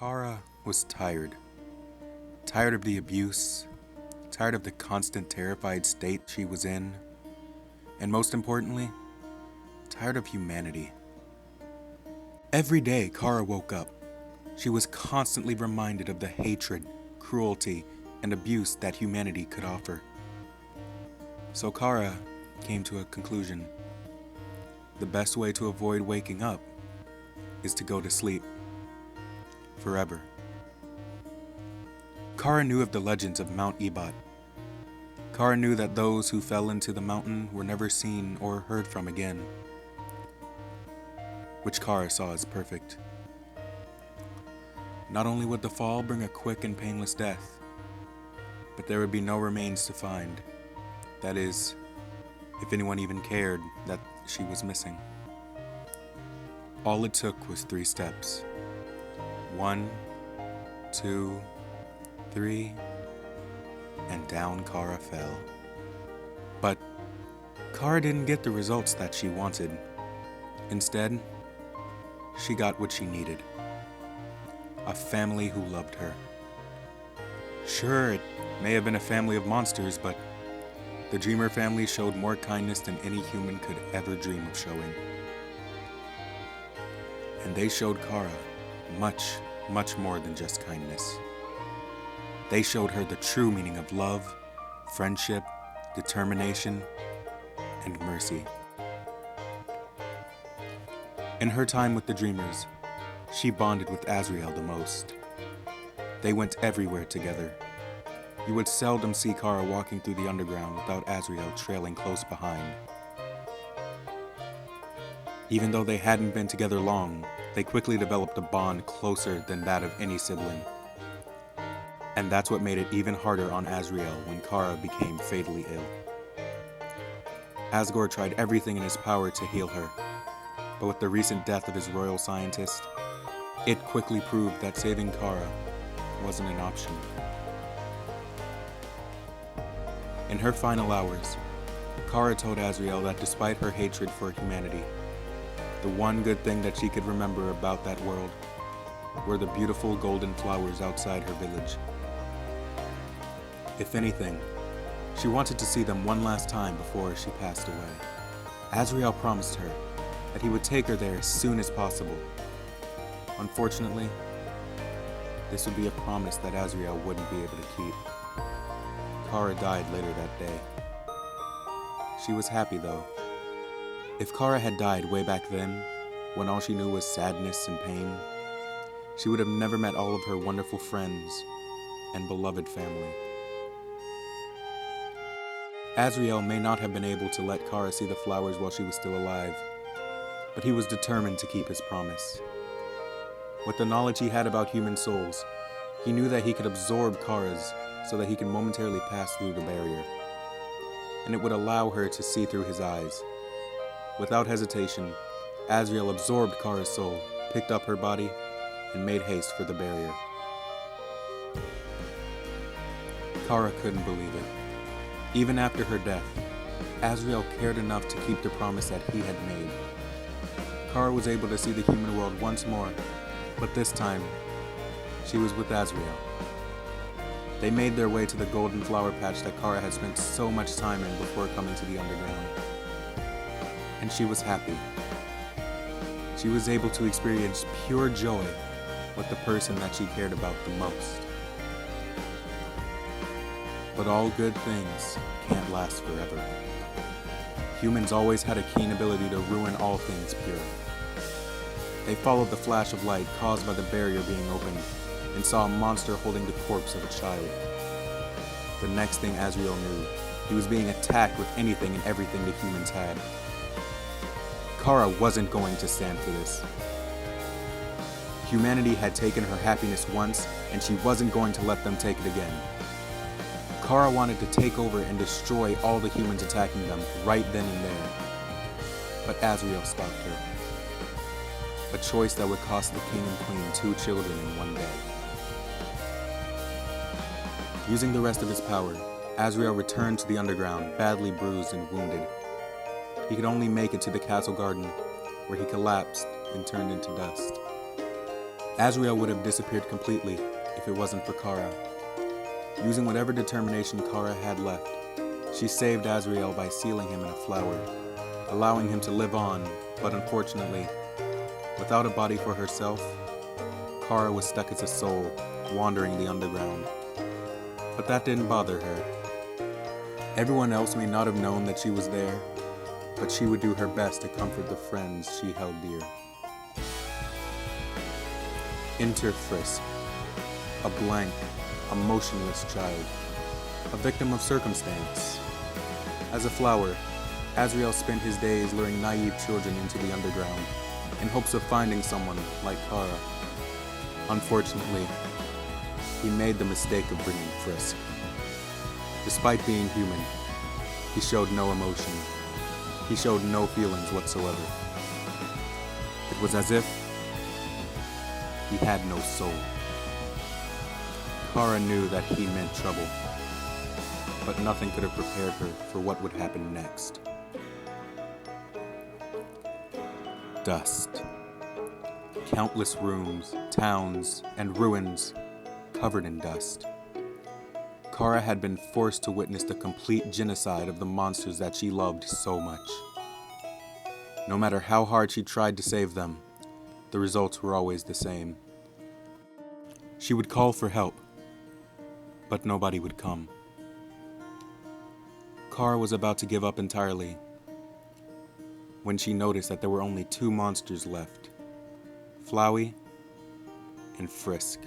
Chara was tired. Tired of the abuse, tired of the constant terrified state she was in, and most importantly, tired of humanity. Every day Chara woke up, she was constantly reminded of the hatred, cruelty, and abuse that humanity could offer. So Chara came to a conclusion. The best way to avoid waking up is to go to sleep. Forever. Chara knew of the legends of Mount Ebot. Chara knew that those who fell into the mountain were never seen or heard from again, which Chara saw as perfect. Not only would the fall bring a quick and painless death, but there would be no remains to find. That is, if anyone even cared that she was missing. All it took was 3 steps. 1, 2, 3, and down Chara fell. But Chara didn't get the results that she wanted. Instead, she got what she needed. A family who loved her. Sure, it may have been a family of monsters, but the Dreemurr family showed more kindness than any human could ever dream of showing. And they showed Chara much, much more than just kindness. They showed her the true meaning of love, friendship, determination, and mercy. In her time with the Dreemurrs, she bonded with Azrael the most. They went everywhere together. You would seldom see Chara walking through the underground without Azrael trailing close behind. Even though they hadn't been together long, they quickly developed a bond closer than that of any sibling. And that's what made it even harder on Azrael when Chara became fatally ill. Asgore tried everything in his power to heal her, but with the recent death of his royal scientist, it quickly proved that saving Chara wasn't an option. In her final hours, Chara told Azrael that despite her hatred for humanity, the one good thing that she could remember about that world were the beautiful golden flowers outside her village. If anything, she wanted to see them one last time before she passed away. Azrael promised her that he would take her there as soon as possible. Unfortunately, this would be a promise that Azrael wouldn't be able to keep. Chara died later that day. She was happy though. If Chara had died way back then, when all she knew was sadness and pain, she would have never met all of her wonderful friends and beloved family. Azrael may not have been able to let Chara see the flowers while she was still alive, but he was determined to keep his promise. With the knowledge he had about human souls, he knew that he could absorb Chara's so that he could momentarily pass through the barrier, and it would allow her to see through his eyes. Without hesitation, Azrael absorbed Chara's soul, picked up her body, and made haste for the barrier. Chara couldn't believe it. Even after her death, Azrael cared enough to keep the promise that he had made. Chara was able to see the human world once more, but this time, she was with Azrael. They made their way to the golden flower patch that Chara had spent so much time in before coming to the underground. And she was happy. She was able to experience pure joy with the person that she cared about the most. But all good things can't last forever. Humans always had a keen ability to ruin all things pure. They followed the flash of light caused by the barrier being opened and saw a monster holding the corpse of a child. The next thing Azrael knew, he was being attacked with anything and everything the humans had. Chara wasn't going to stand for this. Humanity had taken her happiness once, and she wasn't going to let them take it again. Chara wanted to take over and destroy all the humans attacking them right then and there. But Azrael stopped her. A choice that would cost the king and queen 2 children in one day. Using the rest of his power, Azrael returned to the underground, badly bruised and wounded. He could only make it to the castle garden, where he collapsed and turned into dust. Azrael would have disappeared completely if it wasn't for Chara. Using whatever determination Chara had left, she saved Azrael by sealing him in a flower, allowing him to live on, but unfortunately, without a body for herself, Chara was stuck as a soul, wandering the underground. But that didn't bother her. Everyone else may not have known that she was there, but she would do her best to comfort the friends she held dear. Enter Frisk, a blank, emotionless child, a victim of circumstance. As a flower, Azrael spent his days luring naive children into the underground in hopes of finding someone like Chara. Unfortunately, he made the mistake of bringing Frisk. Despite being human, he showed no emotion. He showed no feelings whatsoever. It was as if he had no soul. Chara knew that he meant trouble, but nothing could have prepared her for what would happen next. Dust. Countless rooms, towns, and ruins covered in dust. Chara had been forced to witness the complete genocide of the monsters that she loved so much. No matter how hard she tried to save them, the results were always the same. She would call for help, but nobody would come. Chara was about to give up entirely when she noticed that there were only two monsters left, Flowey and Frisk.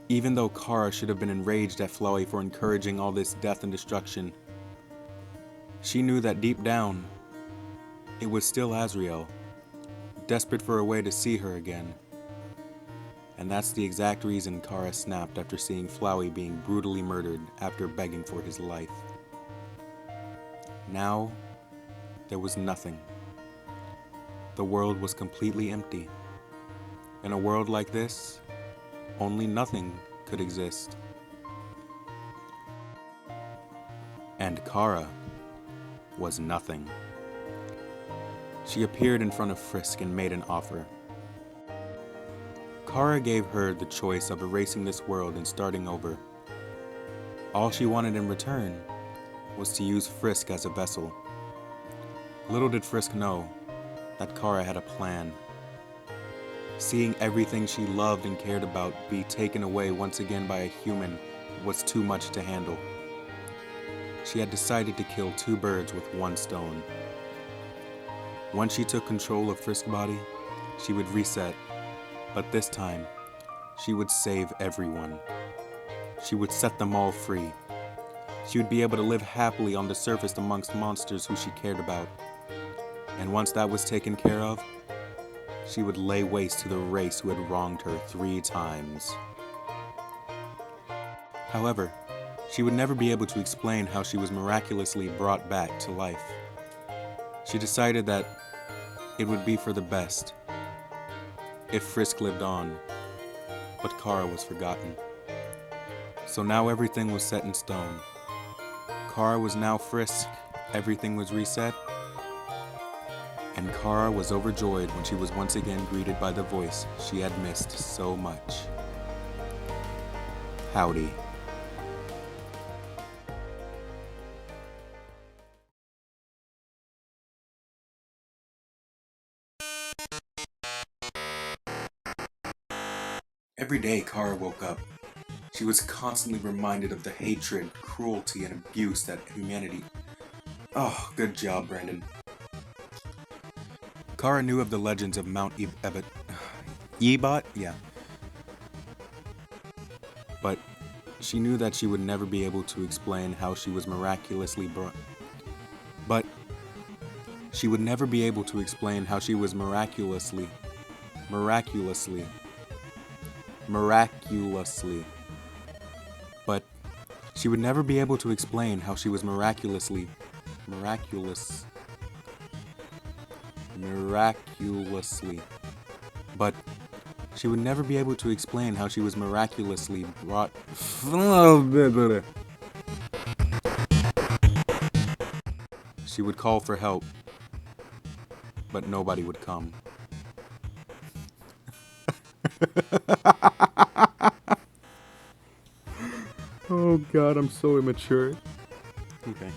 Even though Chara should have been enraged at Flowey for encouraging all this death and destruction, she knew that deep down, it was still Azrael, desperate for a way to see her again. And that's the exact reason Chara snapped after seeing Flowey being brutally murdered after begging for his life. Now, there was nothing. The world was completely empty. In a world like this, only nothing could exist. And Chara was nothing. She appeared in front of Frisk and made an offer. Chara gave her the choice of erasing this world and starting over. All she wanted in return was to use Frisk as a vessel. Little did Frisk know that Chara had a plan. Seeing everything she loved and cared about be taken away once again by a human was too much to handle. She had decided to kill two birds with one stone. Once she took control of Frisk's body, she would reset, but this time, she would save everyone. She would set them all free. She would be able to live happily on the surface amongst monsters who she cared about. And once that was taken care of, she would lay waste to the race who had wronged her 3 times. However, she would never be able to explain how she was miraculously brought back to life. She decided that it would be for the best if Frisk lived on, but Chara was forgotten. So now everything was set in stone. Chara was now Frisk, everything was reset, and Chara was overjoyed when she was once again greeted by the voice she had missed so much. Howdy. Every day Chara woke up, she was constantly reminded of the hatred, cruelty, and abuse that humanity... Oh, good job, Brandon. Chara knew of the legends of Mount Ebot? Yeah. But she knew that she would never be able to explain how she was miraculously But she would never be able to explain how she was miraculously. But she would never be able to explain how she was miraculously. But she would never be able to explain how she was miraculously brought. She would call for help, but nobody would come. Oh god, I'm so immature. Okay.